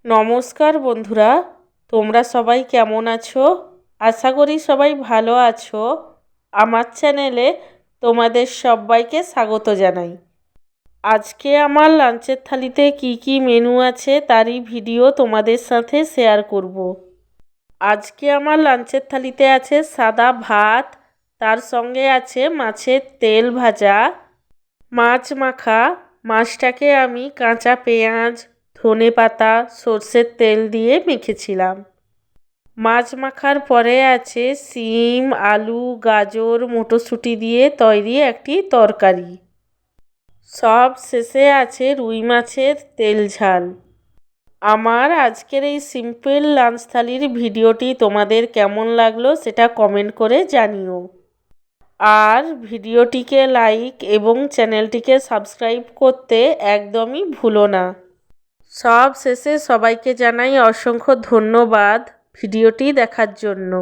নমস্কার বন্ধুরা, তোমরা সবাই কেমন আছো? আশা করি সবাই ভালো আছো। আমার চ্যানেলে তোমাদের সবাইকে স্বাগত জানাই। আজকে আমার লাঞ্চের থালিতে কি কি মেনু আছে তারই ভিডিও তোমাদের সাথে শেয়ার করব। আজকে আমার লাঞ্চের থালিতে আছে সাদা ভাত, তার সঙ্গে আছে মাছের তেল ভাজা, মাছ মাখা। মাছটাকে আমি কাঁচা পেঁয়াজ, ধনেপাতা, সর্ষের তেল দিয়ে মেখেছিলাম। মাছ মাখার পরে আছে শিম, আলু, গাজর, মটরশুঁটি দিয়ে তৈরি একটি তরকারি। সব শেষে আছে রুই মাছের তেল ঝাল। আমার আজকের এই সিম্পল লাঞ্চ থালির ভিডিওটি তোমাদের কেমন লাগলো সেটা কমেন্ট করে জানিও। আর ভিডিওটিকে লাইক এবং চ্যানেলটিকে সাবস্ক্রাইব করতে একদমই ভুলো না। সব শেষে সবাইকে জানাই অসংখ্য ধন্যবাদ ভিডিওটি দেখার জন্য।